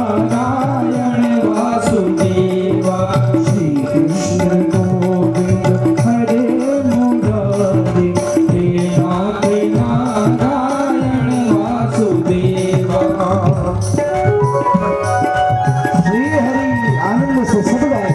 नारायण वासुदेवा श्री कृष्ण गोविंद हरे मुरारी हे नाथ नारायण वासुदेवा। श्री हरि आनंद से सब गाए।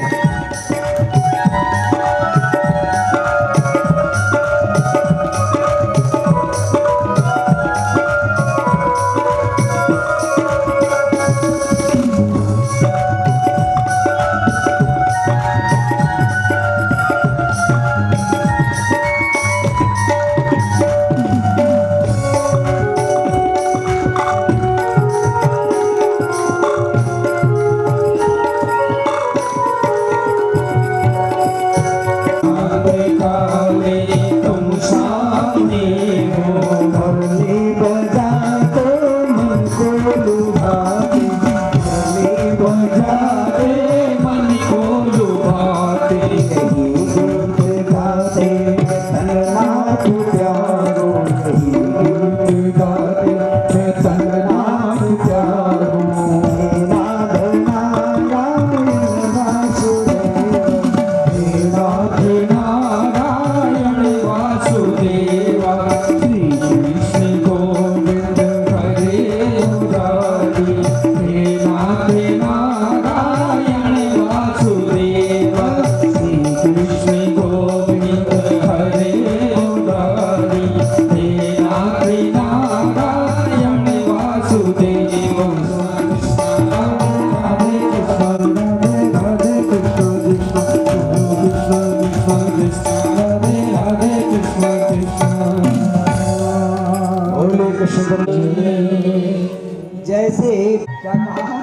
जैसे क्या कहा,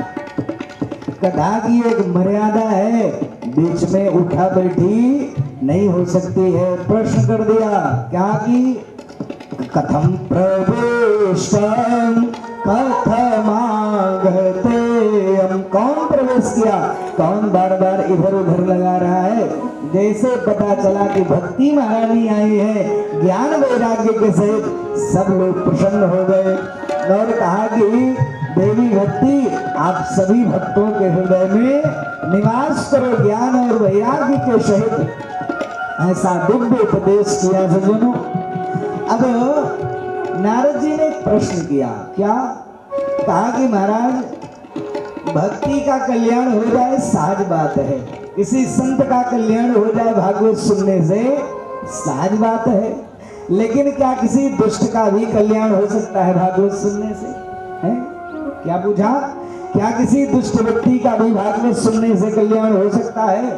कथा की एक मर्यादा है, बीच में उठा बैठी नहीं हो सकती है। प्रश्न कर दिया क्या कि कथम प्रवेशम कथमागते, हम कौन प्रवेश किया, कौन बार बार इधर उधर लगा रहा है। जैसे पता चला कि भक्ति महारानी आई है ज्ञान वैराग्य के सहित, सब लोग प्रसन्न हो गए और कहा कि देवी भक्ति आप सभी भक्तों के हृदय में निवास करो ज्ञान और वैराग्य के सहित, ऐसा दिव्य उपदेश किया सज्जनों। अब नारद जी ने एक प्रश्न किया, क्या कहा कि महाराज भक्ति का कल्याण हो जाए सहज बात है, किसी संत का कल्याण हो जाए भागवत सुनने से सहज बात है, लेकिन क्या किसी दुष्ट का भी कल्याण हो सकता है भागवत सुनने से? है क्या पूछा? क्या किसी दुष्ट व्यक्ति का भी भागवत सुनने से कल्याण हो सकता है?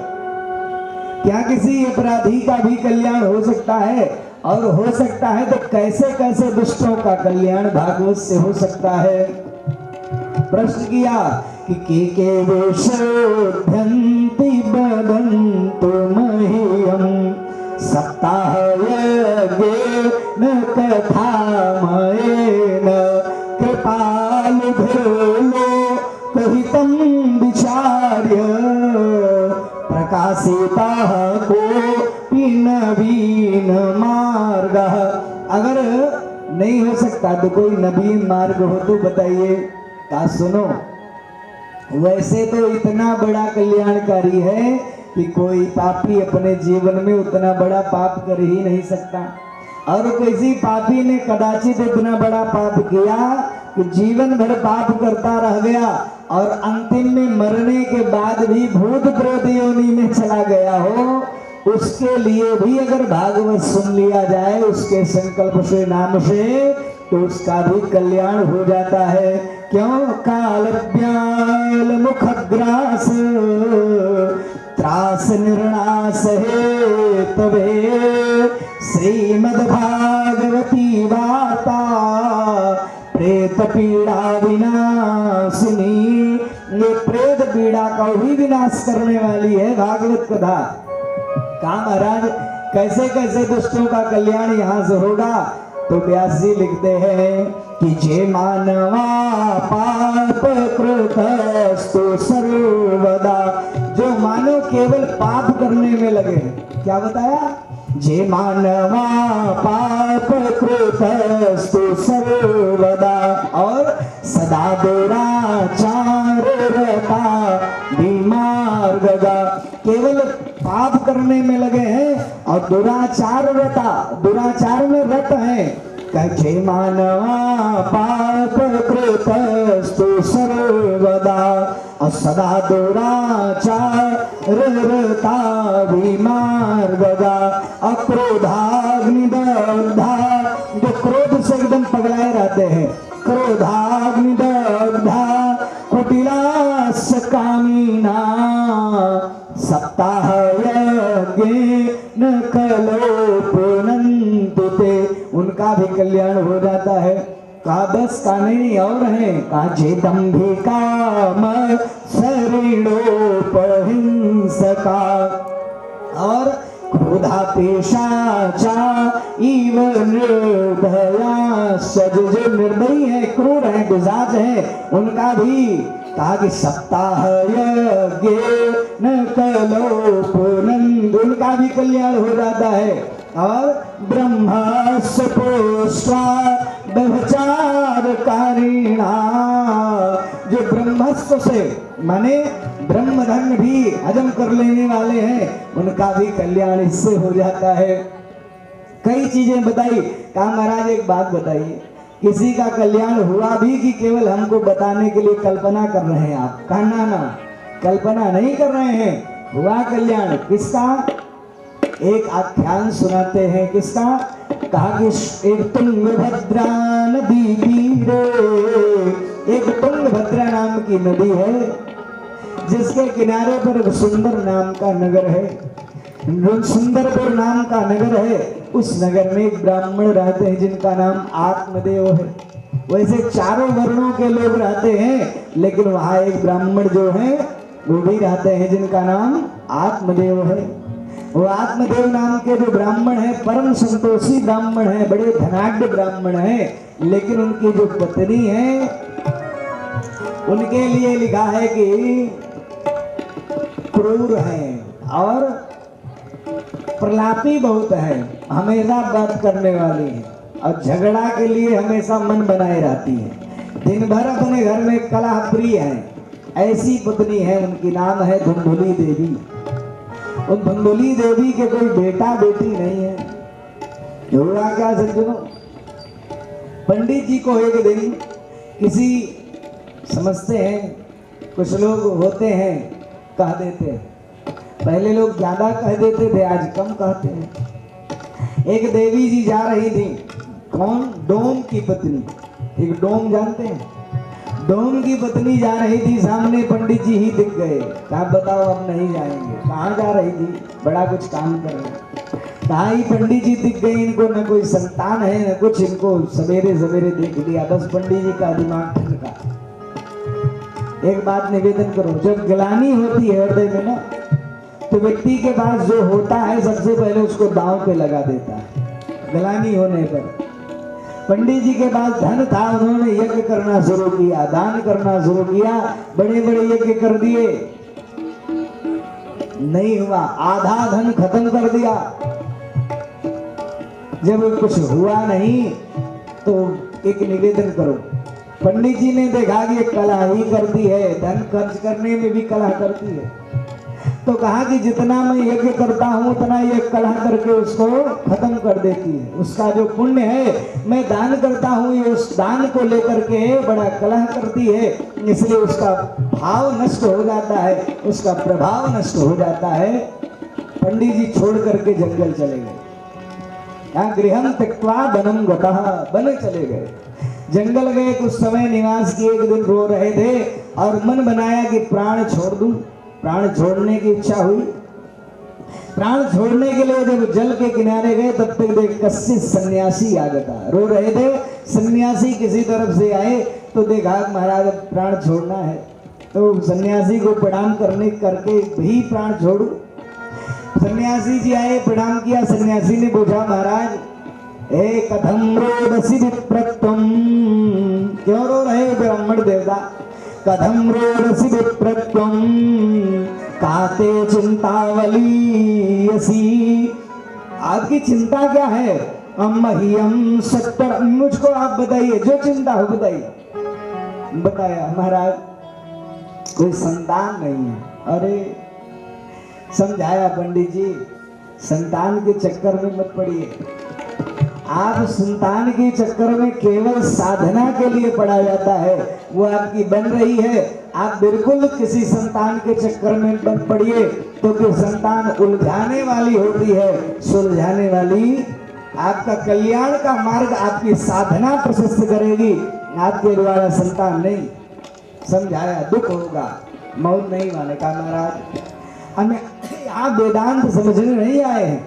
क्या किसी अपराधी का भी कल्याण हो सकता है? और हो सकता है तो कैसे कैसे दुष्टों का कल्याण भागवत से हो सकता है? प्रश्न किया कि के वेशोध्यन्ति बदन्तु मह्यं सप्ताह यज्ञेन कथामयेन कृपालुभिर्लोकहितं विचार्य प्रकाशितः कोऽपि नवीन मार्गः। अगर नहीं हो सकता तो कोई नवीन मार्ग हो तो बताइए। का सुनो, वैसे तो इतना बड़ा कल्याणकारी है कि कोई पापी अपने जीवन में उतना बड़ा पाप कर ही नहीं सकता, और किसी पापी ने कदाचित इतना बड़ा पाप किया कि जीवन भर पाप करता रह गया और अंतिम में मरने के बाद भी भूत प्रेत योनि में चला गया हो, उसके लिए भी अगर भागवत सुन लिया जाए उसके संकल्प से नाम से, तो उसका भी कल्याण हो जाता है। क्यों? काल व्याल मुखग्रास त्रास निर्णास हे तवे श्रीमद्भागवती वार्ता प्रेत पीड़ा विनाशिनी। ये प्रेत पीड़ा का भी विनाश करने वाली है भागवत कथा। कहा महाराज कैसे कैसे दुष्टों का कल्याण यहाँ से होगा? तो व्यास जी लिखते हैं कि जे मानवा पाप कृतस्तु सर्वदा, जो मानव केवल पाप करने में लगे। क्या बताया? जे मानवा पाप कृतस्तु सर्वदा, और सदा दुराचार दुराचार में रत हैं। कहे मानवा पाप कृतस्तु सर्वदा असदा दुराचार रता विमार्गदा अक्रोधाग्निदग्धा, जो क्रोध से एकदम पगलाए रहते हैं, क्रोधाग्निदग्धा कुटिलास्य कामिना सप्ताह यज्ञेन कलो पुनन्तु ते, उनका भी कल्याण हो जाता है। कहा 10 का नहीं और हैं, कहा चेदम्भिका शरीरोपहिंसका और क्रोधापेशाचा इव निर्दया सज, जो निर्दयी है, क्रूर है, पिशाच है, उनका भी कहा कि सप्ताह यज्ञ न कलो पुनन्द, उनका भी कल्याण हो जाता है। और ब्रह्मस्य पोष्टा व्यभिचारकारिणा, जो ब्रह्मस्व से माने ब्रह्मधन भी हजम कर लेने वाले हैं, उनका भी कल्याण इससे हो जाता है। कई चीजें बताई। कहा महाराज एक बात बताइए, किसी का कल्याण हुआ भी कि केवल हमको बताने के लिए कल्पना कर रहे हैं आप? कहा ना ना, कल्पना नहीं कर रहे हैं, हुआ कल्याण। किसका? एक आख्यान सुनाते हैं। किसका? कहा कि एक तुंगभद्रा नदी तीरे, एक तुंगभद्रा नाम की नदी है जिसके किनारे पर एक सुंदर नाम का नगर है। सुंदरपुर नाम का नगर है। उस नगर में एक ब्राह्मण रहते हैं जिनका नाम आत्मदेव है। वैसे चारों वर्णों के लोग रहते हैं, लेकिन वहां एक ब्राह्मण जो है वो भी रहते हैं जिनका नाम आत्मदेव है। वो आत्मदेव नाम के जो ब्राह्मण है परम संतोषी ब्राह्मण है, बड़े धनाढ्य ब्राह्मण है, लेकिन उनकी जो पत्नी है उनके लिए लिखा है कि क्रूर है और प्रलापी बहुत है, हमेशा बात करने वाली है और झगड़ा के लिए हमेशा मन बनाए रहती है, दिन भर अपने घर में कलह प्रिय है। ऐसी पत्नी है उनकी, नाम है धुंधुली देवी। उन धुंधुली देवी के कोई बेटा बेटी नहीं है। हुआ क्या सज्जनों, पंडित जी को एक दिन किसी, समझते हैं कुछ लोग होते हैं कह देते हैं, पहले लोग ज्यादा कह देते थे, आज कम कहते हैं। एक देवी जी जा रही थी। कौन? डोम की पत्नी। एक डोम जानते हैं? डोम की पत्नी जा रही थी, सामने पंडित जी ही दिख गए। कहा बताओ अब नहीं जाएंगे। कहाँ जा रही थी? बड़ा कुछ काम कर रहे। कहा ही पंडित जी दिख गए, इनको न कोई संतान है न कुछ, इनको सवेरे सवेरे देख लिया, बस पंडित जी का दिमाग ठनका। एक बात निवेदन करो, जब ग्लानि होती है हृदय में ना, तो व्यक्ति के पास जो होता है सबसे पहले उसको दांव पे लगा देता है। ग्लानि होने पर पंडित जी के पास धन था, उन्होंने यज्ञ करना शुरू किया, दान करना शुरू किया, बड़े बड़े यज्ञ कर दिए, नहीं हुआ, आधा धन खत्म कर दिया। जब कुछ हुआ नहीं तो एक निवेदन करो। पंडित जी ने देखा कि कलह ही करती है, धन खर्च करने में भी कलह करती है, तो कहा कि जितना मैं यज्ञ करता हूं उतना ये कलह करके उसको खत्म कर देती है। उसका जो पुण्य है मैं दान करता हूं, ये उस दान को लेकर के बड़ा कलह करती है, इसलिए उसका भाव नष्ट हो जाता है, उसका प्रभाव नष्ट हो जाता है। पंडित जी छोड़ करके जंगल चले गए। यहाँ गृहम त्यक्त्वा वनं गतः, वन चले गए, जंगल गए, कुछ समय निवास किए। एक दिन रो रहे थे और मन बनाया कि प्राण छोड़ दूं। प्राण छोड़ने की इच्छा हुई। प्राण छोड़ने के लिए जब जल के किनारे गए तब तक देख कश्चित सन्यासी आगता। रो रहे थे, सन्यासी किसी तरफ से आए तो देखा महाराज प्राण छोड़ना है, तो सन्यासी को प्रणाम करने करके भी प्राण छोड़ू। सन्यासी जी आए, प्रणाम किया। सन्यासी ने पूछा महाराज ए कथम रोदसी विप्रत्वम, क्यों रो रहे ब्राह्मण देवता? कथम रोदसी विप्रत्वम काते चिंतावलीयसी, आपकी चिंता क्या है? मह्यम सत्तर, मुझको आप बताइए, जो चिंता हो बताइए। बताया महाराज कोई संतान नहीं है। अरे समझाया पंडित जी, संतान के चक्कर में मत पड़िए, आप संतान के चक्कर में केवल साधना के लिए पड़ा जाता है, वो आपकी बन रही है। आप बिल्कुल किसी संतान के चक्कर में मत पड़िए, तो कि संतान उलझाने वाली होती है, सुलझाने वाली। आपका कल्याण का मार्ग आपकी साधना प्रशस्त करेगी, आपके द्वारा संतान नहीं। समझाया, दुख होगा, मौत नहीं माने का महाराज। हमें आप वेदांत समझने नहीं आए हैं।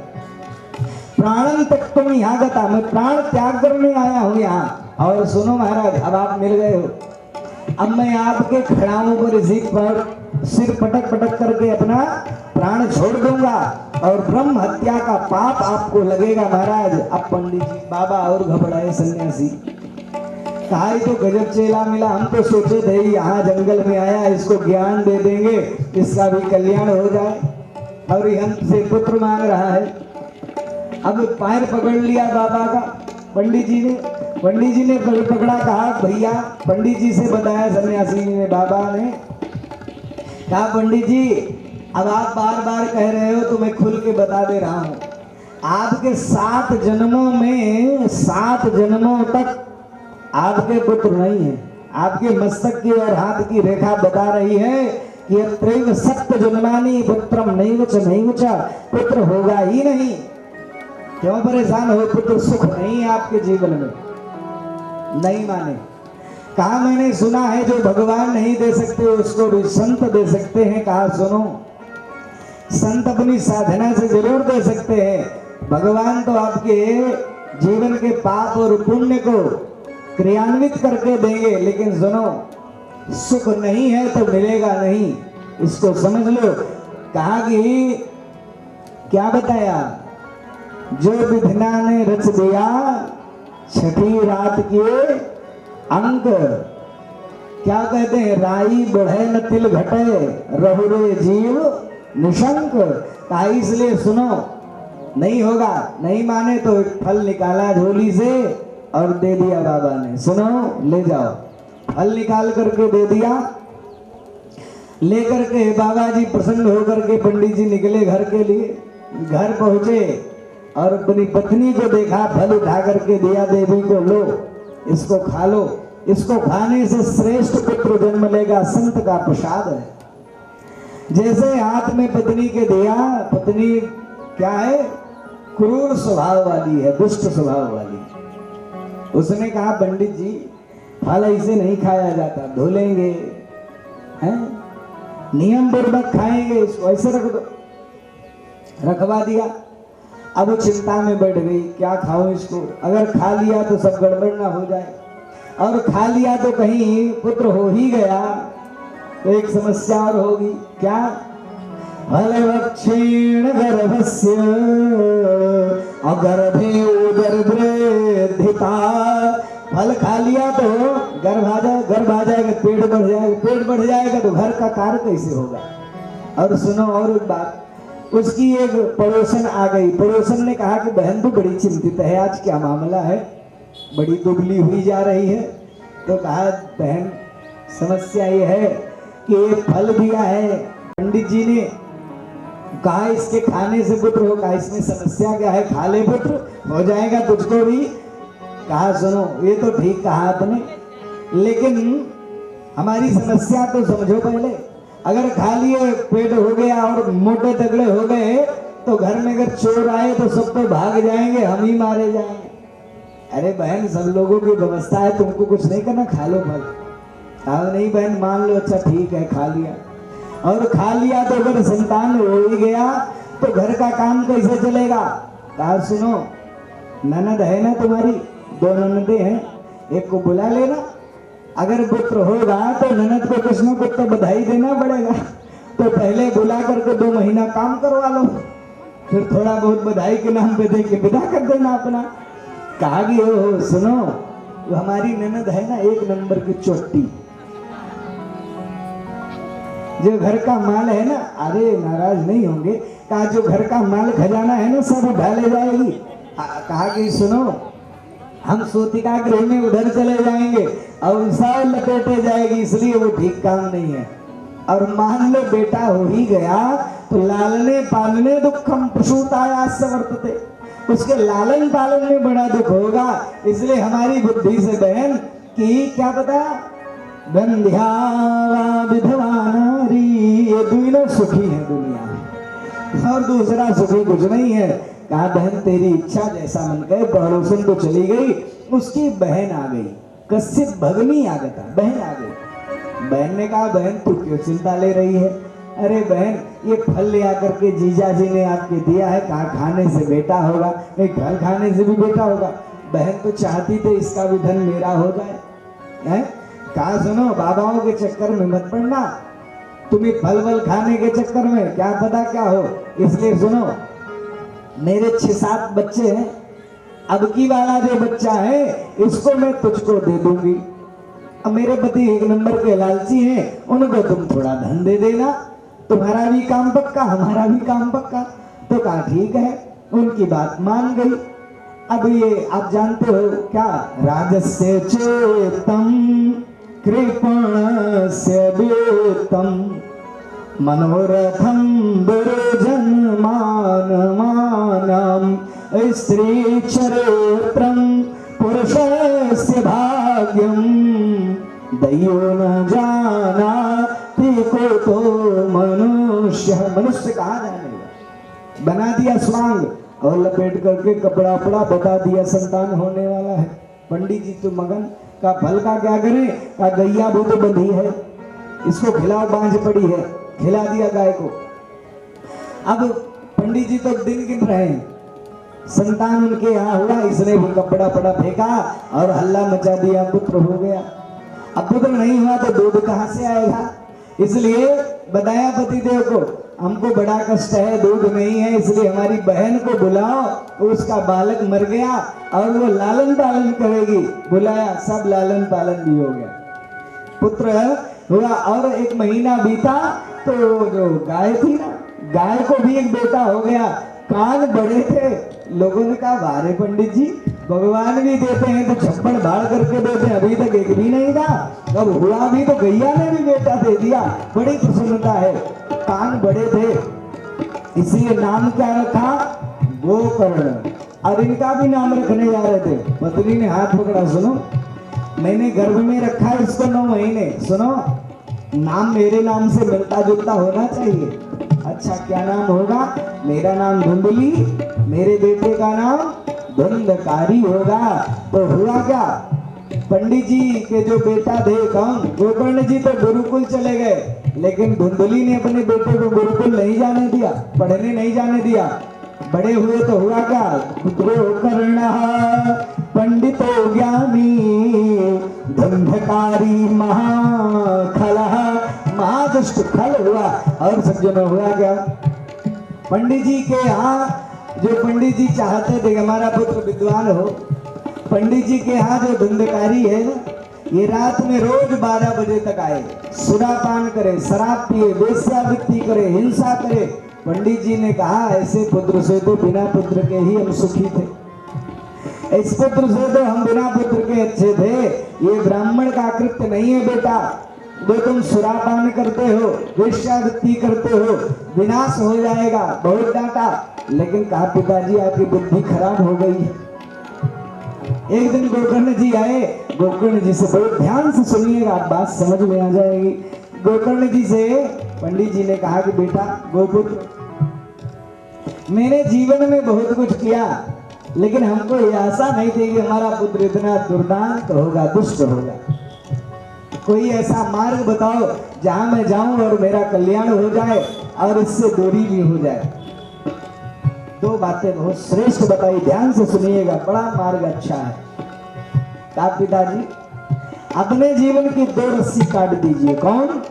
प्राणम त्यक्तुम यहाँ गता, मैं प्राण त्याग करने आया हूँ यहाँ। और सुनो महाराज, अब आप मिल गए हो, अब मैं आपके खड़ाओं को रिसीव पर सिर पटक पटक करके अपना प्राण छोड़ दूंगा और ब्रह्म हत्या का पाप आपको लगेगा महाराज। अब पंडित जी बाबा और घबराए सन्यासी, कहा तो गजब चेला मिला, हम तो सोचे थे यहाँ जंगल में आया, इसको ज्ञान दे देंगे, इसका भी कल्याण हो जाए, और ये हमसे पुत्र मांग रहा है। अब पैर पकड़ लिया बाबा का पंडित जी ने पकड़ा, कहा भैया, पंडित जी से बताया सन्यासी ने, बाबा ने कहा पंडित जी अब आप बार बार कह रहे हो तो मैं खुल के बता दे रहा हूँ, आपके 7 जन्मों में 7 जन्मों तक आपके पुत्र नहीं है। आपके मस्तक की और हाथ की रेखा बता रही है कि अत्रैव 7 जन्मानि पुत्रम नैव च नैव च, पुत्र होगा ही नहीं। क्यों परेशान हो, पुत्र सुख नहीं है आपके जीवन में। नहीं माने, कहा मैंने सुना है जो भगवान नहीं दे सकते उसको भी संत दे सकते हैं। कहा सुनो, संत अपनी साधना से जरूर दे सकते हैं, भगवान तो आपके जीवन के पाप और पुण्य को क्रियान्वित करके देंगे, लेकिन सुनो, सुख नहीं है तो मिलेगा नहीं, इसको समझ लो। कहा कि क्या बताया, जो विधना ने रच दिया छठी रात के अंक, क्या कहते हैं, राई बढ़े न तिल घटे, रहुरे जीव निशंक। कहा इसलिए सुनो, नहीं होगा। नहीं माने तो एक फल निकाला झोली से और दे दिया बाबा ने, सुनो ले जाओ। फल निकाल करके दे दिया, लेकर के बाबा जी प्रसन्न होकर के पंडित जी निकले घर के लिए। घर पहुंचे और अपनी पत्नी को देखा, फल उठा करके दिया देवी को, लो इसको खा लो, इसको खाने से श्रेष्ठ पुत्र जन्म लेगा, संत का प्रसाद है। जैसे हाथ में पत्नी के दिया, पत्नी क्या है, क्रूर स्वभाव वाली है, दुष्ट स्वभाव वाली। उसने कहा पंडित जी फल ऐसे नहीं खाया जाता, धुलेंगे हैं, नियम पूर्वक खाएंगे, इसको ऐसे रख दो। रखवा दिया। अब वो चिंता में बैठ गई, क्या खाऊं इसको, अगर खा लिया तो सब गड़बड़ ना हो जाए, और खा लिया तो कहीं पुत्र हो ही गया तो एक समस्या और होगी। क्या, फलवक्षेण गर्भस्य अगर्भे उदरवृद्धिता, फल खा लिया तो गर्भ आ जाएगा, पेट बढ़ जाएगा, पेट बढ़ जाएगा तो घर का कार्य कैसे होगा। और सुनो और एक बात, उसकी एक पड़ोसन आ गई। पड़ोसन ने कहा कि बहन तो बड़ी चिंतित है, आज क्या मामला है, बड़ी दुबली हुई जा रही है। तो कहा बहन समस्या ये है कि एक फल दिया है पंडित जी ने, कहा इसके खाने से पुत्र होगा, इसमें समस्या क्या है, खा ले पुत्र हो जाएगा तुझको भी। कहा सुनो, ये तो ठीक कहा आपने, लेकिन हमारी समस्या तो समझो पहले। अगर खा लिए पेट हो गया और मोटे तगड़े हो गए तो घर में अगर चोर आए तो सब तो भाग जाएंगे, हम ही मारे जाएंगे। अरे बहन सब लोगों की व्यवस्था है, तुमको कुछ नहीं करना, खा लो फल। कहा नहीं बहन मान लो, अच्छा ठीक है खा लिया। और खा लिया तो अगर संतान हो ही गया तो घर का काम कैसे चलेगा। कहा सुनो, ननद है ना तुम्हारी, 2 ननदें हैं, एक को बुला लेना, अगर पुत्र होगा तो ननद को कुछ न कुछ तो बधाई देना पड़ेगा, तो पहले बुला करके 2 महीना काम करवा लो, फिर थोड़ा बहुत बधाई के नाम पे दे के विदा कर देना अपना। कहा कि हो सुनो, वो हमारी ननद है ना 1 नंबर की चोटी, जो घर का माल है ना, अरे नाराज नहीं होंगे, कहा जो घर का माल खजाना है ना सब उठा ले जाएगी। कहा कि सुनो, हम सूतिका गृह में उधर चले जाएंगे और सब लपेटे जाएगी, इसलिए वो ठीक काम नहीं है। और मान लो बेटा हो ही गया तो लालने पालने दुखम प्रसूतायास वर्तते, उसके लालन पालन में बड़ा दुख होगा। इसलिए हमारी बुद्धि से बहन की क्या पता, बंध्या विधवा नारी, ये दोनों सुखी है दुनिया में और दूसरा सुखी कुछ नहीं है। कहा बहन तेरी इच्छा जैसा मन करे, पड़ोसन तो चली गई, उसकी बहन आ गई, कश्यप भगनी आगता, बहन आ गई। बहन ने कहा बहन तू क्यों चिंता ले रही है, अरे बहन ये फल ले आकर के जीजा जी ने आपके दिया है, कहा खाने से बेटा होगा, नहीं फल खाने से भी बेटा होगा। बहन तो चाहती थे इसका भी धन मेरा हो जाए, है? कहा सुनो बाबाओं के चक्कर में मत पड़ना, तुम्हें फल वल खाने के चक्कर में क्या पता क्या हो। इसलिए सुनो मेरे 6-7 बच्चे हैं, अब की वाला जो बच्चा है इसको मैं तुझको दे दूंगी। अब मेरे पति 1 नंबर के लालची हैं, उनको तुम थोड़ा धन दे देना, तुम्हारा भी काम पक्का हमारा भी काम पक्का। तो कहा ठीक है, उनकी बात मान गई। अब ये आप जानते हो क्या, राजस्य चेतम कृपणस्य वेतम मनोरथम दुर्जन्मानमानम स्त्री चरित्रम पुरुषस्य भाग्यम दैयो न जानाति को तो मनुष्य। मनुष्य कहा जाने, बना दिया स्वांग और लपेट करके कपड़ा उपड़ा बता दिया संतान होने वाला है। पंडित जी तो मगन का फल का क्या करें, का गैया वो तो बंधी है, इसको खिलाओ, बांझ पड़ी है, खिला दिया गाय को। अब पंडित जी तो दिन गिन रहे हैं, संतान उनके यहाँ हुआ, इसने भी कपड़ा पड़ा फेंका और हल्ला मचा दिया, पुत्र हो गया। अब पुत्र नहीं हुआ तो दूध कहाँ से आएगा, इसलिए बताया पतिदेव को हमको बड़ा कष्ट है, दूध नहीं है, इसलिए हमारी बहन को बुलाओ, उसका बालक मर गया और वो लालन पालन करेगी। बुलाया, सब लालन पालन भी हो गया, पुत्र हुआ। और 1 महीना बीता तो जो गाय थी ना, गाय को भी एक बेटा हो गया। कान बड़े थे, लोगों ने कहा वारे पंडित जी भगवान भी देते हैं तो छप्पड़ भाड़ करके देते, अभी तक एक भी नहीं था, अब हुआ भी तो गैया ने भी बेटा दे दिया, बड़ी प्रसन्नता है। कान बड़े थे इसलिए नाम क्या रखा, गोकर्ण। और इनका भी नाम रखने जा रहे थे, पत्नी ने हाथ पकड़ा, सुनो मैंने गर्भ में रखा है इसको 9 महीने, सुनो नाम मेरे नाम से मिलता जुलता होना चाहिए। अच्छा क्या नाम होगा, मेरा नाम धुंधली, मेरे बेटे का नाम धुंधकारी होगा। तो हुआ क्या, पंडित जी के जो बेटा थे कौन, गोकर्ण जी तो गुरुकुल चले गए, लेकिन धुंधली ने अपने बेटे को गुरुकुल नहीं जाने दिया, पढ़ने नहीं जाने दिया। बड़े हुए तो हुआ क्या, गोकर्ण पंडितो ज्ञानी धुंधकारी महाखल, महादुष्ट खल हुआ। और सज्जनों हुआ क्या, पंडित जी के यहाँ जो पंडित जी चाहते थे हमारा पुत्र विद्वान हो, पंडित जी के यहाँ जो धुंधकारी है ना, ये रात में रोज 12 बजे तक आए, सुरापान करे, शराब पिए, वेश्यावृत्ति करे, हिंसा करे। पंडित जी ने कहा ऐसे पुत्र से तो बिना पुत्र के ही हम सुखी थे, इस पुत्र से तो हम बिना पुत्र के अच्छे थे। ये ब्राह्मण का कृत्य नहीं है बेटा, जो तुम सुरापान करते हो, वेश्यावृत्ति करते हो, विनाश हो जाएगा। बहुत डांटा, लेकिन कहा पिताजी आपकी बुद्धि खराब हो गई है। एक दिन गोकर्ण जी आए, गोकर्ण जी से बहुत ध्यान से सुनिएगा, बात समझ में आ जाएगी। गोकर्ण जी से पंडित जी ने कहा कि बेटा गोपुत्र, मैंने जीवन में बहुत कुछ किया, लेकिन हमको ये आशा नहीं थी कि हमारा पुत्र इतना दुर्दांत होगा, दुष्ट होगा। कोई ऐसा मार्ग बताओ जहां मैं जाऊं और मेरा कल्याण हो जाए और इससे दूरी भी हो जाए। 2 बातें बहुत श्रेष्ठ बताई, ध्यान से सुनिएगा, बड़ा मार्ग अच्छा है। कहा पिताजी अपने जीवन की 2 रस्सी काट दीजिए। कौन,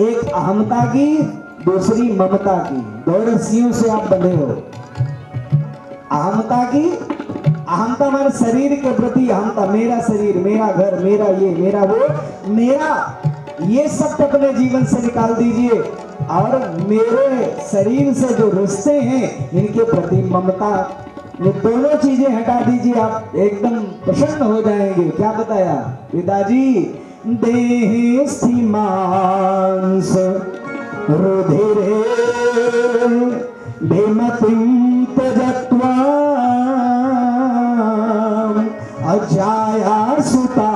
एक अहमता की, दूसरी ममता की। 2 रस्सियों से आप बंधे हो। अहमता की, अहमता हमारे शरीर के प्रति अहमता, मेरा शरीर, मेरा घर, मेरा ये, मेरा वो, मेरा, ये सब अपने जीवन से निकाल दीजिए। और मेरे शरीर से जो रिश्ते हैं इनके प्रति ममता, ये दोनों चीजें हटा दीजिए, आप एकदम प्रसन्न हो जाएंगे। क्या बताया पिताजी, देह मांस रुधिरे भीमतिं त्यजत्वा अजाया सुता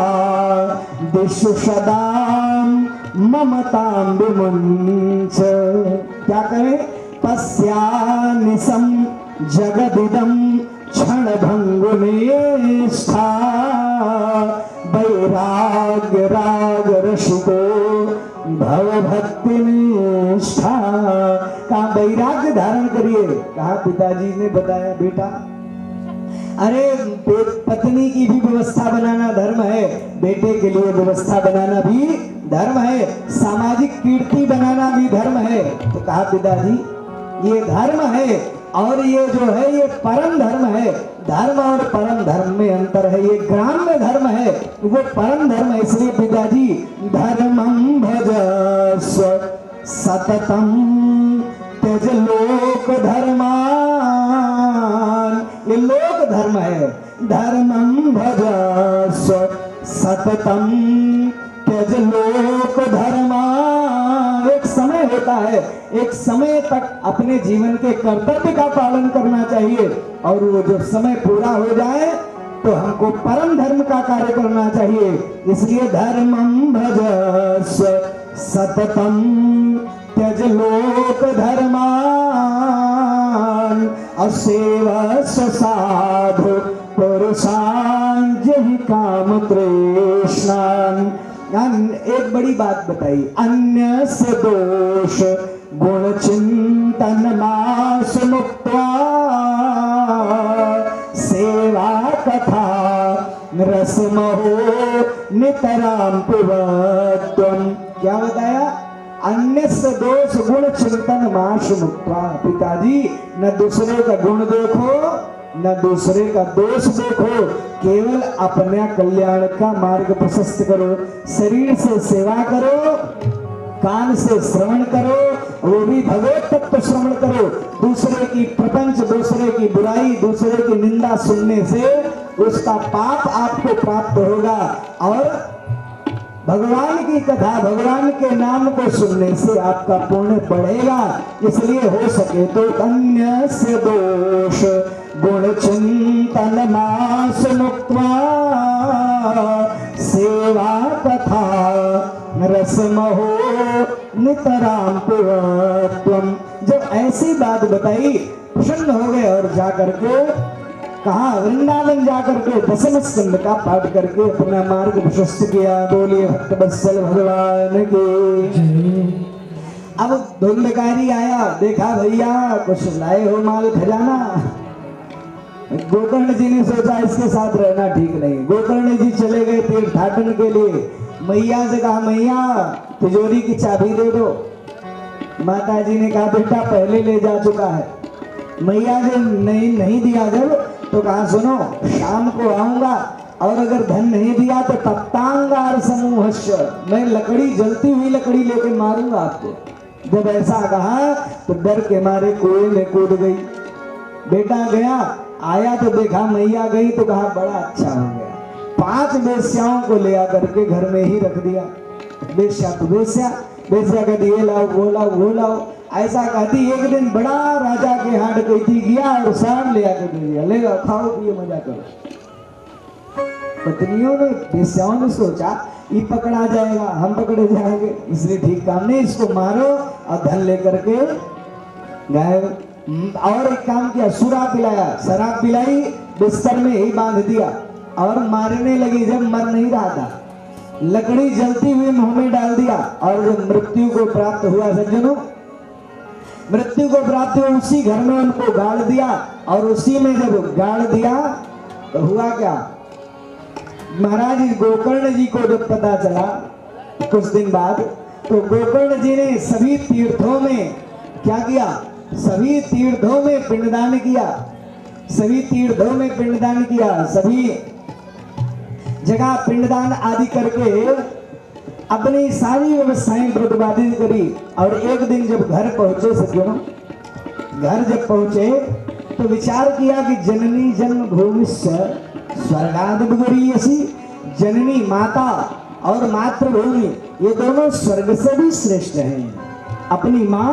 दिशु सदाम ममतां विमुंच। क्या करें? पश्यानिसं जगदिदं क्षणभंगुनिष्ठा वैराग्य राग रसिको भव भक्ति निष्ठा। कहा वैराग्य धारण करिए। कहा पिताजी ने बताया बेटा, अरे पत्नी की भी व्यवस्था बनाना धर्म है, बेटे के लिए व्यवस्था बनाना भी धर्म है, सामाजिक कीर्ति बनाना भी धर्म है। तो कहा पिताजी ये धर्म है और ये जो है ये परम धर्म है। धर्म और परम धर्म में अंतर है। ये ग्राम्य धर्म है, वो परम धर्म है। इसलिए पिताजी धर्मं भजस्व सततम त्यज लोक धर्मान। ये लोक धर्म है। धर्मं भजस्व सततम त्यज लोक धर्मान। एक समय होता है, एक समय तक अपने जीवन के कर्तव्य का पालन करना चाहिए और वो जब समय पूरा हो जाए तो हमको परम धर्म का कार्य करना चाहिए। इसलिए धर्मं भजस्व सततम त्यज लोक धर्मान असेवस्व साधु पुरुषान् जहि काम तृष्णान्। एक बड़ी बात बताई, अन्य से दोष गुण चिंतन मास मुक्त्वा सेवा कथा रसमहो नितराम पिबत्वम्। क्या बताया? अन्य से दोष गुण चिंतन मास मुक्त्वा। पिताजी न दूसरे का गुण देखो न दूसरे का दोष देखो, केवल अपना कल्याण का मार्ग प्रशस्त करो। शरीर से सेवा करो, कान से श्रवण करो, वो भी भगवत तत्व श्रवण करो। दूसरे की प्रपंच, दूसरे की बुराई, दूसरे की निंदा सुनने से उसका पाप आपको प्राप्त होगा और भगवान की कथा, भगवान के नाम को सुनने से आपका पुण्य बढ़ेगा। इसलिए हो सके तो अन्य से दोष गुण चिंतन मास मुक्त्वा सेवा कथा रसमहो नितराम पिबत्वम्। जब ऐसी बात बताई प्रसन्न हो गए और जाकर के कहा वृंदावन जाकर के दशम स्कंद का पाठ करके अपना मार्ग प्रशस्त किया। बोलिए भक्तवत्सल भगवान के। अब धुंधकारी आया, देखा भैया कुछ लाए हो माल खजाना। गोकर्ण जी ने सोचा इसके साथ रहना ठीक नहीं। गोकर्ण जी चले गए तीर्थाटन के लिए। मैया से कहा मैया तिजोरी की चाबी दे दो। माता जी ने कहा बेटा पहले ले जा चुका है। मैया ने नहीं दिया जब तो कहा सुनो शाम को आऊंगा और अगर धन नहीं दिया तो तप्तांगार समूहस्य, मैं लकड़ी जलती हुई लकड़ी लेके मारूंगा आपको। जब ऐसा कहा तो डर के मारे कुएं में कूद गई। बेटा गया, आया तो देखा मैया गई तो कहा बड़ा अच्छा हो गया। 5 वेश्याओं को ले आकर के घर में ही रख दिया। वेश्या तो वेश्या, वेश्या कहती ये लाओ वो लाओ वो लाओ। ऐसा कहती एक दिन बड़ा राजा के यहाँ डकैती गया और साम ले आकर दे दिया, ले खाओ पिए मजा करो। पत्नियों ने, वेश्याओं ने सोचा ये पकड़ा जाएगा, हम पकड़े जाएंगे, इसलिए ठीक काम नहीं, इसको मारो और धन लेकर के गए। और एक काम किया, सुरा पिलाया, शराब पिलाई, बिस्तर में ही बांध दिया और मारने लगी। जब मर नहीं रहा था लकड़ी जलती हुई मुंह में डाल दिया और जब मृत्यु को प्राप्त हुआ सज्जनों, मृत्यु को प्राप्त हुआ उसी घर में उनको गाड़ दिया। और उसी में जब गाड़ दिया तो हुआ क्या, महाराज गोकर्ण जी को जब पता चला कुछ दिन बाद, तो गोकर्ण जी ने सभी तीर्थों में क्या किया, सभी तीर्थों में पिंडदान किया, सभी तीर्थों में पिंडदान किया, सभी जगह पिंडदान आदि करके अपनी सारी व्यवस्थाएं प्रतिपादित करी। और एक दिन जब घर पहुंचे सज्जनों, घर जब पहुंचे तो विचार किया कि जननी जन्म भूमिश्च स्वर्गाद विगरीयसी, जननी माता और मातृभूमि ये दोनों स्वर्ग से भी श्रेष्ठ हैं। अपनी माँ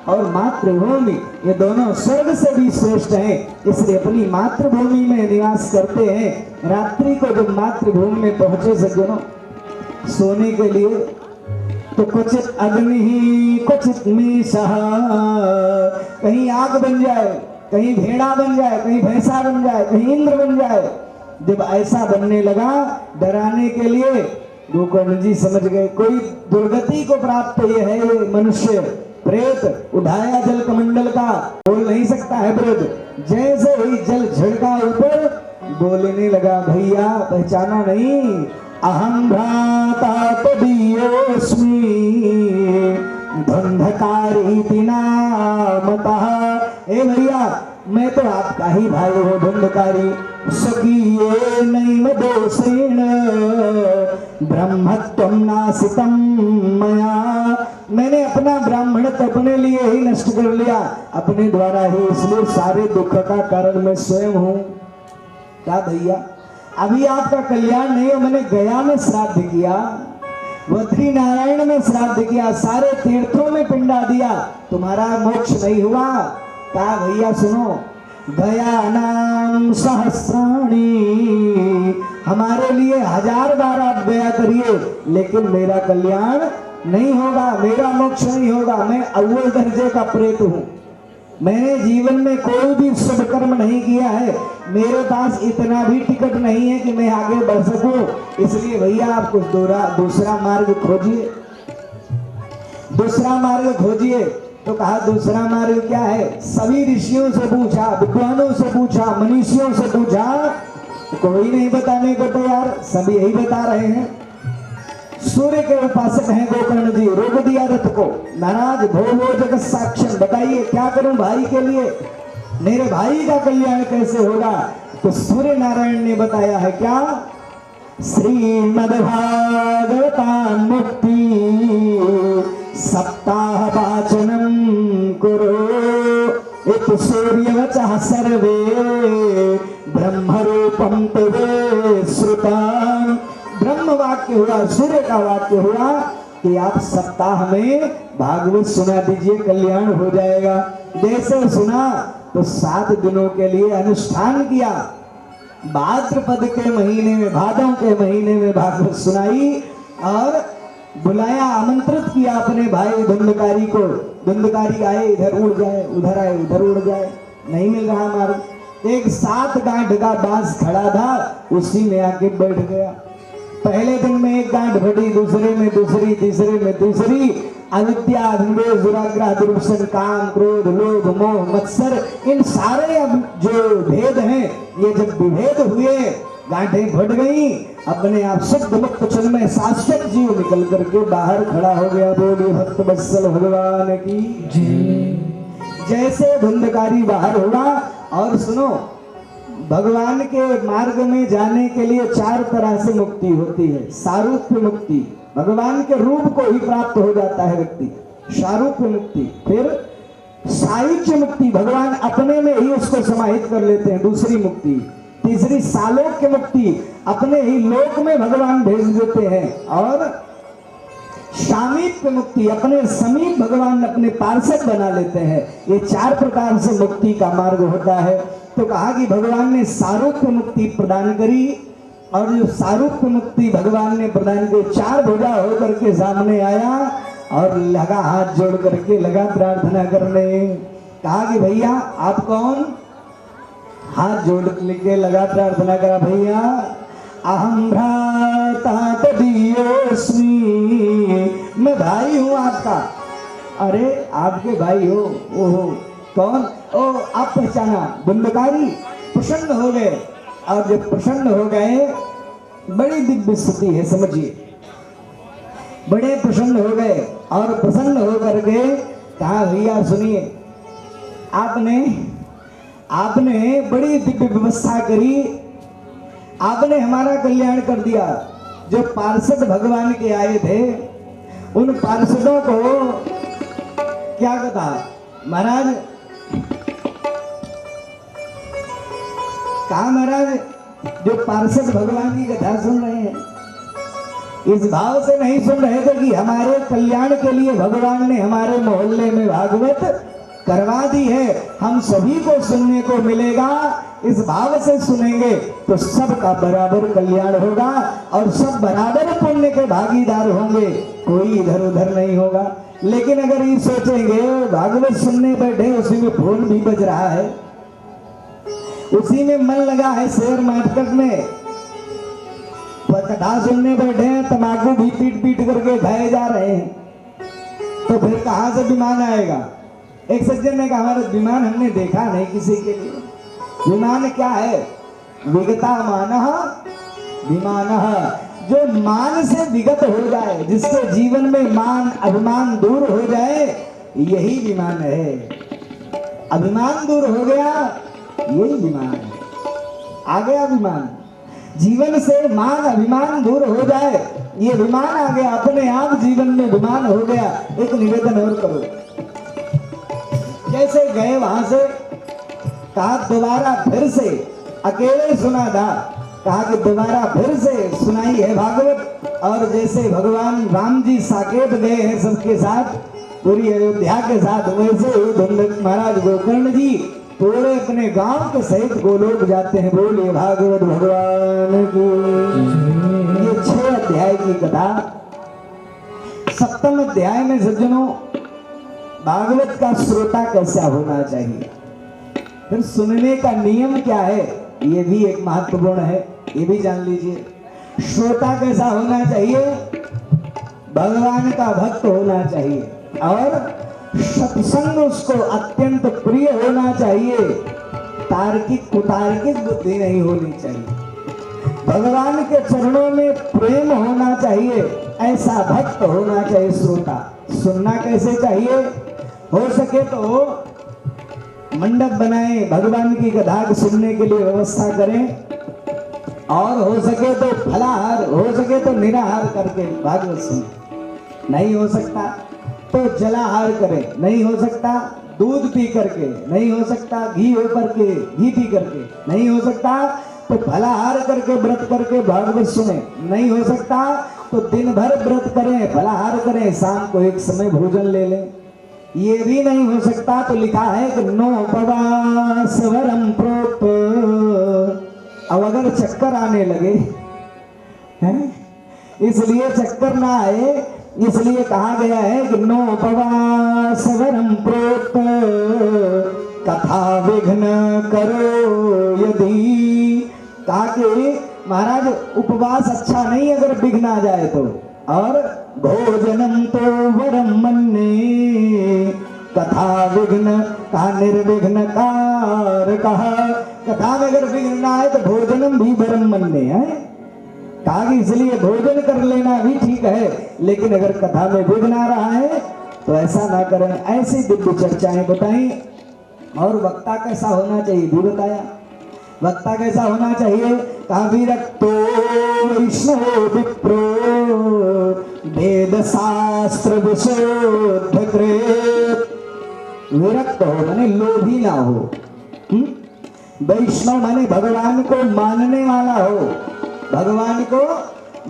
और मातृभूमि ये दोनों स्वर्ग से भी श्रेष्ठ हैं, इसलिए अपनी मातृभूमि में निवास करते हैं। रात्रि को जब मातृभूमि में पहुंचे सज्जनों सोने के लिए, तो क्वचित अग्नि ही क्वचित मीशः, कहीं आग बन जाए, कहीं भेड़ा बन जाए, कहीं भैंसा बन जाए, कहीं इंद्र बन जाए। जब ऐसा बनने लगा डराने के लिए, गोकर्ण जी समझ गए कोई दुर्गति को प्राप्त ये है, ये मनुष्य प्रेत उठाया जल कमंडल का, बोल नहीं सकता है प्रेत। जैसे ही जल झड़का ऊपर, बोलने लगा भैया पहचाना नहीं, अहम भ्राता तदीयोस्मि धुंधकारी नामतः। ए भैया मैं तो आपका ही भाई हूँ धुंधकारी। स्वकीये नैव दोषेण ब्रह्मत्वं नासितं मया, मैंने अपना ब्राह्मणत्व अपने लिए ही नष्ट कर लिया, अपने द्वारा ही, इसलिए सारे दुख का कारण मैं स्वयं हूँ। क्या भैया अभी आपका कल्याण नहीं हो, मैंने गया में श्राद्ध किया, बद्री नारायण में श्राद्ध किया, सारे तीर्थों में पिंडा दिया, तुम्हारा मोक्ष नहीं हुआ। कहा भैया सुनो, गया नाम सहस्राणी, हमारे लिए 1000 बार आप गया करिए, लेकिन मेरा कल्याण नहीं होगा, मेरा मोक्ष नहीं होगा। मैं अव्वल दर्जे का प्रेत हूँ, मैंने जीवन में कोई भी शुभ कर्म नहीं किया है, मेरे पास इतना भी टिकट नहीं है कि मैं आगे बढ़ सकूं। इसलिए भैया आप कुछ दूसरा मार्ग खोजिए, दूसरा मार्ग खोजिए। तो कहा दूसरा मार्ग क्या है? सभी ऋषियों से पूछा, विद्वानों से पूछा, मनीषियों से पूछा, कोई नहीं बताने को तैयार, सभी यही बता रहे हैं। सूर्य के उपासक हैं गोकर्ण जी, रोक दिया रथ को, महाराज भो जगत साक्षर, बताइए क्या करूं भाई के लिए, मेरे भाई का कल्याण कैसे होगा? तो सूर्य नारायण ने बताया है क्या, श्रीमद्भागवतां मुक्ति सप्ताह वाचनम कुरु इत सूर्यवचः सर्वे ब्रह्मरूपम तवे श्रुतम्। ब्रह्म वाक्य हुआ, सूर्य का वाक्य हुआ कि आप सप्ताह में भागवत सुना दीजिए, कल्याण हो जाएगा। जैसे सुना तो 7 दिनों के लिए अनुष्ठान किया, भाद्रपद के महीने में, भादों के महीने में भागवत सुनाई और बुलाया, आमंत्रित किया अपने भाई धुंधकारी को। धुंधकारी आए, इधर उड़ जाए, उधर आए, उधर उड़ जाए, नहीं मिल रहा मार्ग। एक 7 गांठ का बांस खड़ा था, उसी में आके बैठ गया। पहले दिन में एक गांठ फटी, दूसरे में दूसरी, तीसरे में तीसरी। अविद्या, अन्वेष, दुराग्रह, दुर्व्यसन, काम, क्रोध, लोभ, मोह, मत्सर, इन सारे अब जो भेद हैं, ये जब विभेद हुए, गांठें फट गई, अपने आप शुद्ध मुक्त चिन्मय शाश्वत जीव निकल करके बाहर खड़ा हो गया। बोलिए भक्त वत्सल भगवान की जय। जैसे धुंधकारी बाहर हुआ, और सुनो, भगवान के मार्ग में जाने के लिए 4 तरह से मुक्ति होती है। सारूप्य मुक्ति, भगवान के रूप को ही प्राप्त हो जाता है व्यक्ति, सारूप्य मुक्ति। फिर सायुज्य मुक्ति, भगवान अपने में ही उसको समाहित कर लेते हैं, दूसरी मुक्ति। तीसरी सालोक्य मुक्ति, अपने ही लोक में भगवान भेज देते हैं। और सामीप्य मुक्ति, अपने समीप भगवान अपने पार्षद बना लेते हैं। ये 4 प्रकार से मुक्ति का मार्ग होता है। तो कहा कि भगवान ने सारूप्य मुक्ति प्रदान करी, और जो सारूप्य मुक्ति भगवान ने प्रदान की, 4 भुजा होकर के सामने आया और लगा हाथ जोड़ करके लगा प्रार्थना करने। कहा कि भैया आप कौन? हाथ जोड़ के लगा प्रार्थना करा, भैया अहम भ्राता तदीयोस्मि, मैं भाई हूँ आपका। अरे आपके भाई हो? ओहो कौन? ओ आप पहचाना, धुंधकारी। प्रसन्न हो गए, और जब प्रसन्न हो गए, बड़ी दिव्य स्थिति है, समझिए, बड़े प्रसन्न हो गए। और प्रसन्न होकर के कहा भैया सुनिए, आपने बड़ी दिव्य व्यवस्था करी, आपने हमारा कल्याण कर दिया। जो पार्षद भगवान के आए थे, उन पार्षदों को क्या कहा महाराज? कहा महाराज, जो पार्षद भगवान की कथा सुन रहे हैं, इस भाव से नहीं सुन रहे थे कि हमारे कल्याण के लिए भगवान ने हमारे मोहल्ले में भागवत करवा दी है, हम सभी को सुनने को मिलेगा। इस भाव से सुनेंगे तो सबका बराबर कल्याण होगा और सब बराबर पुण्य के भागीदार होंगे, कोई इधर उधर नहीं होगा। लेकिन अगर ये सोचेंगे भागवत सुनने बैठे, उसी में फोन भी बज रहा है, उसी में मन लगा है शेयर मार्केट में, कथा सुनने बैठे हैं, तंबाकू भी पीट पीट करके खाए जा रहे हैं, तो फिर कहां से विमान आएगा। एक सज्जन ने कहा हमारा विमान हमने देखा नहीं किसी के लिए। विमान क्या है? विगता मानः विमानः, जो मान से विगत हो जाए, जिसके जीवन में मान अभिमान दूर हो जाए, यही विमान है। अभिमान दूर हो गया, यही विमान है। आ गया विमान, जीवन से मान अभिमान दूर हो जाए, ये विमान आ गया, अपने आप जीवन में विमान हो गया। एक निवेदन और करो, जैसे गए वहां से, कहा दोबारा फिर से, अकेले सुना था, कहा कि दोबारा फिर से सुनाई है भागवत। और जैसे भगवान राम जी साकेत गए हैं सबके साथ, पूरी अयोध्या के साथ, वैसे महाराज गोकर्ण जी पूरे अपने गांव के सहित गोलोक जाते हैं। बोलिए भागवत भगवान की। ये 6 अध्याय की कथा। 7वें अध्याय में सज्जनों भागवत का श्रोता कैसा होना चाहिए, फिर सुनने का नियम क्या है, ये भी एक महत्वपूर्ण है, ये भी जान लीजिए। श्रोता कैसा होना चाहिए? भगवान का भक्त होना चाहिए और सत्संग उसको अत्यंत प्रिय होना चाहिए। तार्किक कुतार्किक बुद्धि नहीं होनी चाहिए। भगवान के चरणों में प्रेम होना चाहिए, ऐसा भक्त होना चाहिए श्रोता। सुनना कैसे चाहिए? हो सके तो मंडप बनाए, भगवान की कथा सुनने के लिए व्यवस्था करें, और हो सके तो फलाहार, हो सके तो निराहार करके भागवत सुने। नहीं हो सकता तो जलाहार करें, नहीं हो सकता दूध पी करके, नहीं हो सकता घी ऊपर के घी पी करके, नहीं हो सकता तो फलाहार करके व्रत करके भागवत सुने, नहीं हो सकता तो दिन भर व्रत करें, फलाहार करें, शाम को एक समय भोजन ले लें। ये भी नहीं हो सकता तो लिखा है कि नो उपवास वरम प्रोक्त। अब अगर चक्कर आने लगे हैं, इसलिए चक्कर ना आए, इसलिए कहा गया है कि नो उपवास वरम प्रोक्त, कथा विघ्न करो यदि। कहा कि महाराज उपवास अच्छा नहीं अगर विघ्न आ जाए तो, और भोजनम तो वरम मन्ये, कथा विघ्न का निर्विघ्न कार कहा। कथा में अगर विघ्न ना आए तो भोजनम भी वरम मन्ये है, कहा कि इसलिए भोजन कर लेना भी ठीक है, लेकिन अगर कथा में विघ्न आ रहा है तो ऐसा ना करें। ऐसी दिव्य चर्चाएं बताई। और वक्ता कैसा होना चाहिए भी बताया। वक्ता कैसा होना चाहिए? कहा विरक्तो वैष्णव विप्रो वेद शास्त्र विशोध कृत। विरक्त हो माने लोभी ना हो, वैष्णव माने भगवान को मानने वाला हो, भगवान को,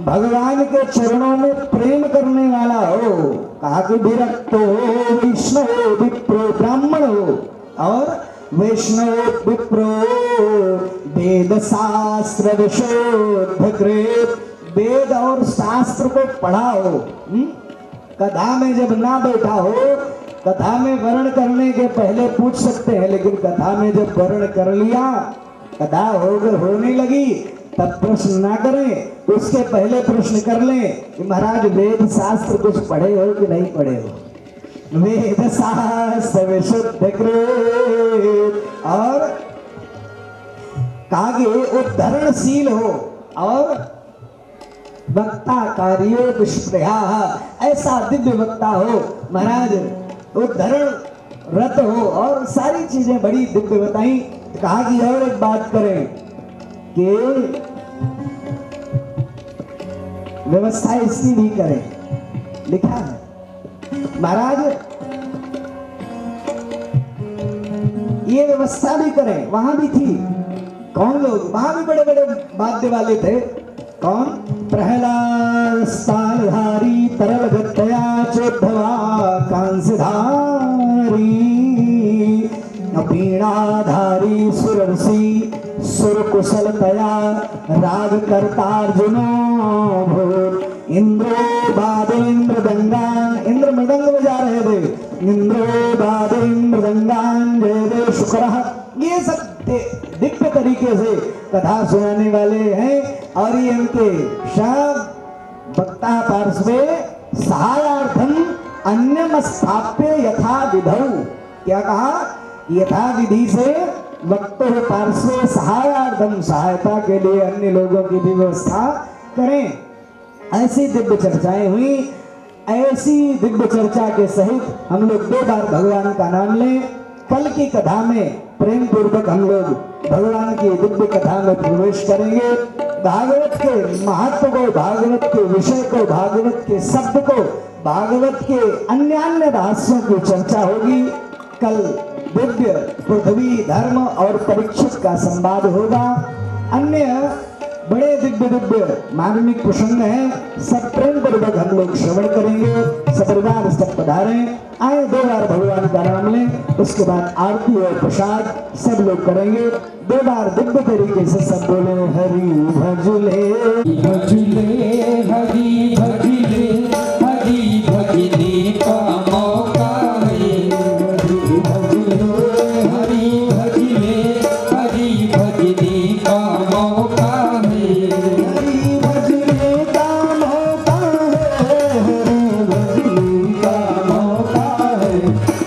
भगवान के चरणों में प्रेम करने वाला हो। कहा कि विरक्तो वैष्णव विप्रो, ब्राह्मण हो और वैष्णव विप्रो वेद शास्त्र विशोध कृत, वेद और शास्त्र को पढ़ा हो। कथा में जब ना बैठा हो, कथा में वर्ण करने के पहले पूछ सकते हैं, लेकिन कथा में जब वर्ण कर लिया, कथा होने लगी, तब प्रश्न ना करें, उसके पहले प्रश्न कर लें कि महाराज वेद शास्त्र कुछ पढ़े हो कि नहीं पढ़े हो। वेद शास्त्र विशुद्ध कृत, और कहा कि उद्धरणशील हो और वक्ता कार्यो दुष्प्रया, ऐसा दिव्य वक्ता हो महाराज, उद्धरण रत हो, और सारी चीजें बड़ी दिव्य बताई। कहा कि और एक बात करें कि व्यवस्था इसकी भी करें। लिखा है महाराज ये व्यवस्था भी करें। वहां भी थी, कौन लोग? वहां भी बड़े बड़े वाद्य वाले थे। कौन? प्रहलाद श्रीयोद्धवा कांसधारी वीणाधारी सुरर्षि सुर कुशल तया राग कर्तार्जुनो भूर इंद्रो बादेन्द्र दंगान इंद्र मृदंग बजा रहे थे इंद्रो बादेन्द्र दंगान जय देव शुक्रः। ये सब दिव्य तरीके से कथा सुनाने वाले हैं और ये इनके शब्द वक्ता पार्श्वे सहायार्थम अन्यम स्थाप्य यथा विधौ। क्या कहा? यथा विधि से वक्तों पार्श्वे सहायार्थम सहायता के लिए अन्य लोगों की भी व्यवस्था करें। ऐसी दिव्य चर्चाएं हुई। ऐसी दिव्य चर्चा के सहित हम लोग 2 बार भगवान का नाम लें। कल की कथा में प्रेम पूर्वक हम लोग भगवान की दिव्य कथा में प्रवेश करेंगे। भागवत के महत्व को, भागवत के विषय को, भागवत के शब्द को, भागवत के अन्य रहस्यों की चर्चा होगी। कल दिव्य पृथ्वी धर्म और परीक्षित का संवाद होगा। अन्य बड़े दिव्य मार्मिक प्रसंग हैं, सब प्रेम पूर्वक हम लोग श्रवण करेंगे। सपरिवार सब पधारें। आए 2 बार भगवान का नाम लें, उसके बाद आरती और प्रसाद सब लोग करेंगे। 2 बार दिव्य तरीके से सब बोले हरि भजले भजले हरि भजले हरि भजले का मौका है। हरि भजले हरि भजले हरि भजले का मौका है। हरि भजले का मौका है।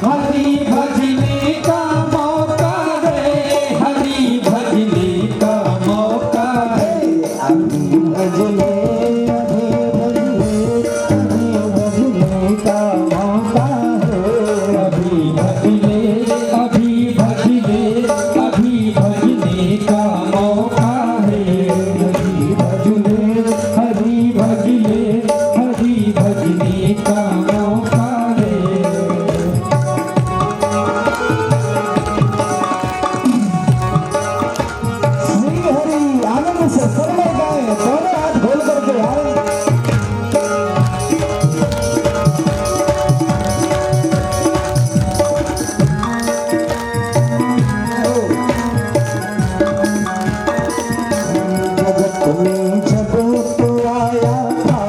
हरि भजले का मौका है। हरि भजले का मौका है। हरि भजले का मौका है। अभी भजले का मौका है। अभी भजले अभी भजले अभी भजले का मौका है। हरि भजले हरि भजले हरि भजले का मौका है। श्री हरि आनंद से सब लोग गाएं, दोनों हाथ खोल करके आए। जगत में जब तू आया था,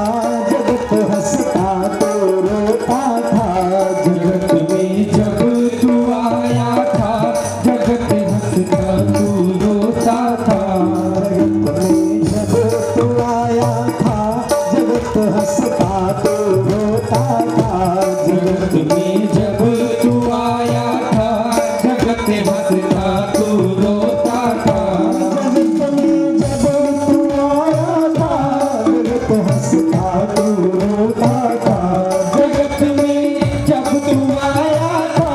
जगत हंसता तो रोता था। जगत में जब तू आया था, जगत हंसता तू रोता था। जगत में जब तू आया था, जगत हंसता तो रोता था। जगत में जब तू आया था, जगत हंसता तू रोता था। जगत में जब तू आया था, जगत हंसता तो रोता था। जगत में जब तू आया था,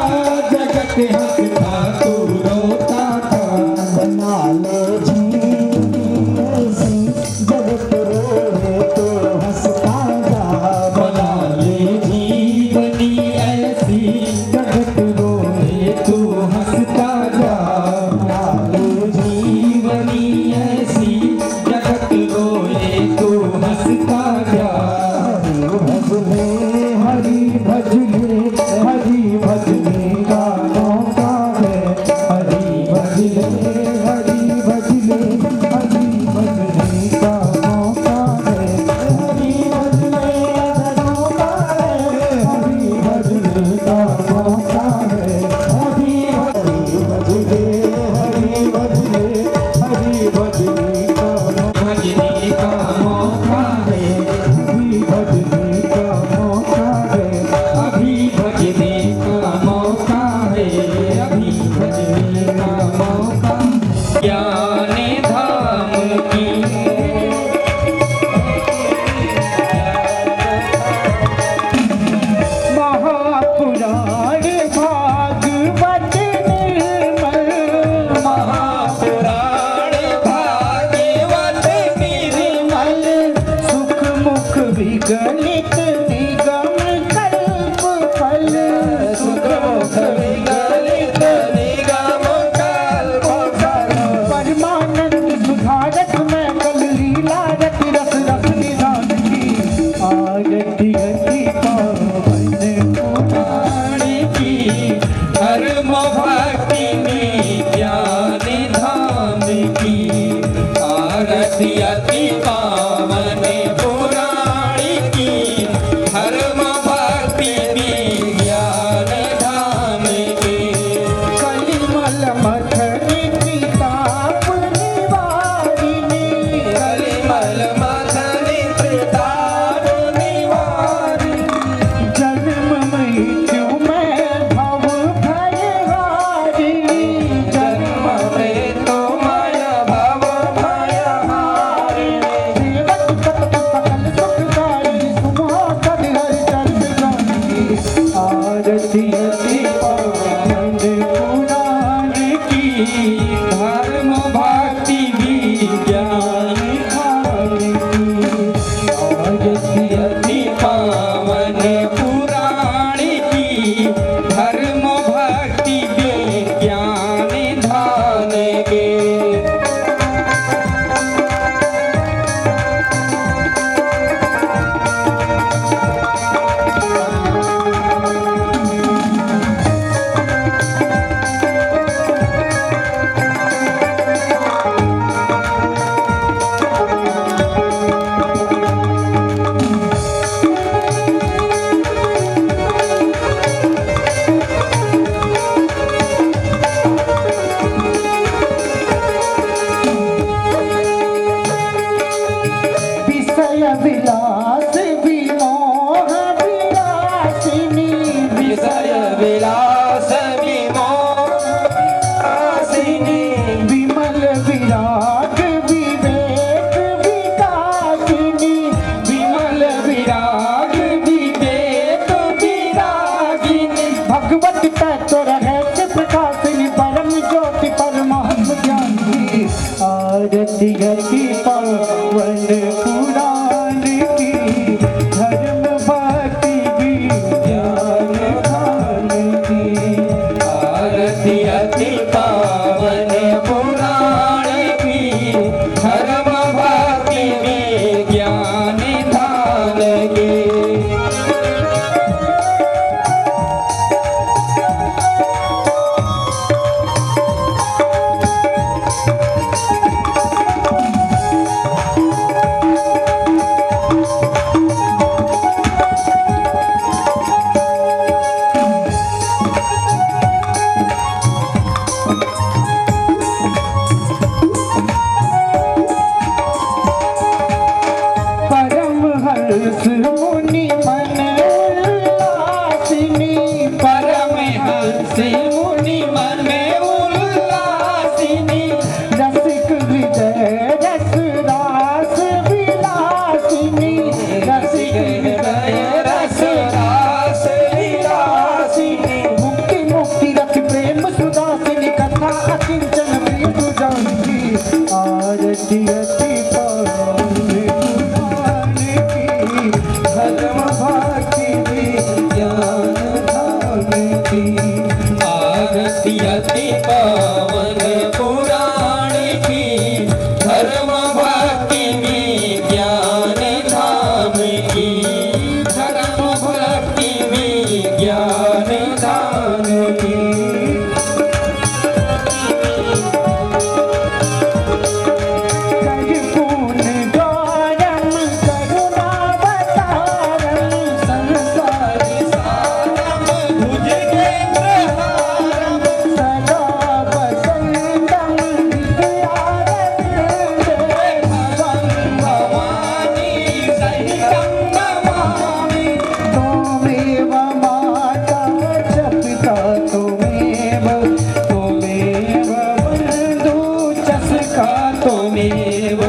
जगत हंसता तू रोता था। बना ले जीवन ऐसी, जगत रोए तो हंसता जा। बना ले जीवनी ऐसी, जगत रोए तू हंसता जा। बना ले जीवनी ऐसी, जगत रोए तू हंसता जा। हरि भजले हरि भजले का मौका है। हरि भजले हरि भजले हरि भजले का मौका है। हरि भजले का मौका है। हरि भजले का मौका है। हरि भजले हरि भजले हरि भजले का भजने का मौका है। हरि भजले का मौका है। अभी भजने का मौका है। अभी भजने का मौका। ज्ञान धाम की महापुराण भागवत निर्मल। महापुराण भागवत निर्मल। सुख मुख विगलित निगम कल्प फल। सुख मुख विगलित निगम कल्प फल। परमानंद सुधारत में कल लीला रति रस रस निधान की आरती गति पावई। अति पावन पुराणी की धर्म भक्ति विज्ञान धाम की कलिमल मथनी त्रिताप निवारिणी कलिमल मथनी त्रिताप निवारिणी जन्म मृत्यु में भव भय हारिणी जन्म मृत्यु मय भव भय हारिणी सेवक सतत सकल सुखदायिनी सुमहासद हरि चरण गानी आरती अति पावन पुराण की धर्म भक्ति विज्ञान धाम की आरती अति पावन पुराणी की धर्म भक्ति विज्ञान धान के विषय विलास विमोह विलासिनी विषय विलास विमोहासिनी विमल विराग विवेक विकासिनी विमल विराग विवेक विरागिनी भगवत तत्व रहस्य प्रकाशिनी परम ज्योति परमात्म ज्ञानी आरती अति पावन पुराण की धर्म भक्ति विज्ञान धाम की आरती अति पावन पुराण की धर्म भक्ति विज्ञान धान की परम हर्ष मुनि मन उल्लासिनी परम हंसी मुनि मन में उल्लासिनी रसिक हृदय रस रास विलासिनी रसिक हृदय रस रास विलासिनी मुक्ति मुक्ति रति प्रेम सुदासिनी कथा अकिंचन प्रिय सुजानकी आरती अति पावन पुराण की धर्म भक्ति विज्ञान धाम की आरती अति पावन पुराण की धर्म भक्ति विज्ञान धाम की धर्म भक्ति विज्ञान धाम की करिपूर्ण द्वारम करुणावतारम संसारी सारम भुज केन्द्रहारम सदा वसंतम विद्यारविंदे भवानी सहितं नमामि त्वमेव माता च पिता त्वमेव बन्धु च सखा त्वमेव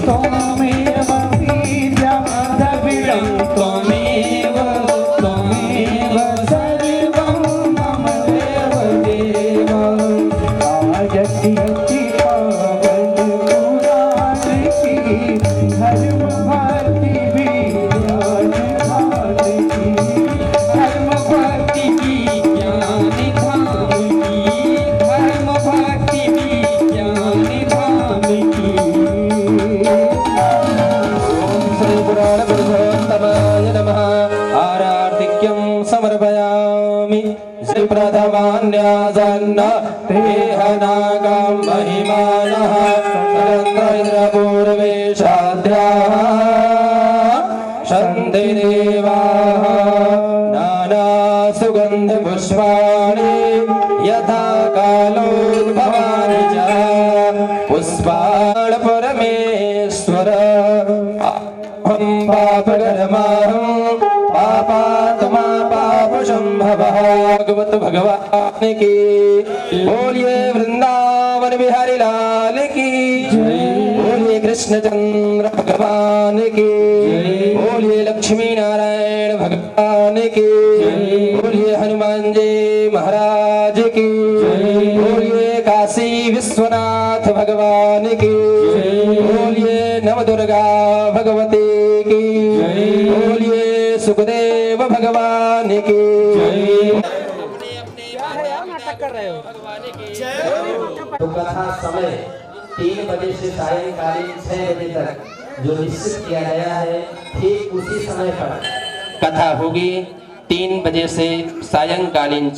त्वमेव वीर्यं द्रविणं त्वमेव त्वमेव सर्वं मम देव देव आरती अति पावन पुराण की धर्म भक्ति विज्ञान धाम की धर्म भक्ति विज्ञान धाम की धर्म भक्ति विज्ञान धाम की ओम श्री पुराण पुरुषोत्तमाय नमः आरार्तिक्यं समर्पयामि श्री प्रथमान्यासन्न तेहनागं महिमानः पूर्वेशात् भद्राः सन्ति देवाः नाना सुगन्धपुष्पाणि यथा कालोद्भवानि च पुष्पाणि परमेश्वर अहं पापकर्माहं पापात्मा पापसंभवः भगवत भगवान की बोलिए वृंदावन बिहारी लाल की बोलिए कृष्णचंद्र भगवान की बोलिए लक्ष्मी नारायण भगवान की बोलिए हनुमान जी महाराज की बोलिए काशी विश्वनाथ भगवान की बोलिए नवदुर्गा भगवती की बोलिए सुखदेव भगवान की तो कथा समय 3 बजे से सायंकालीन 6 बजे तक जो निश्चित किया गया है ठीक उसी समय पर कथा होगी 3 बजे से सायंकालीन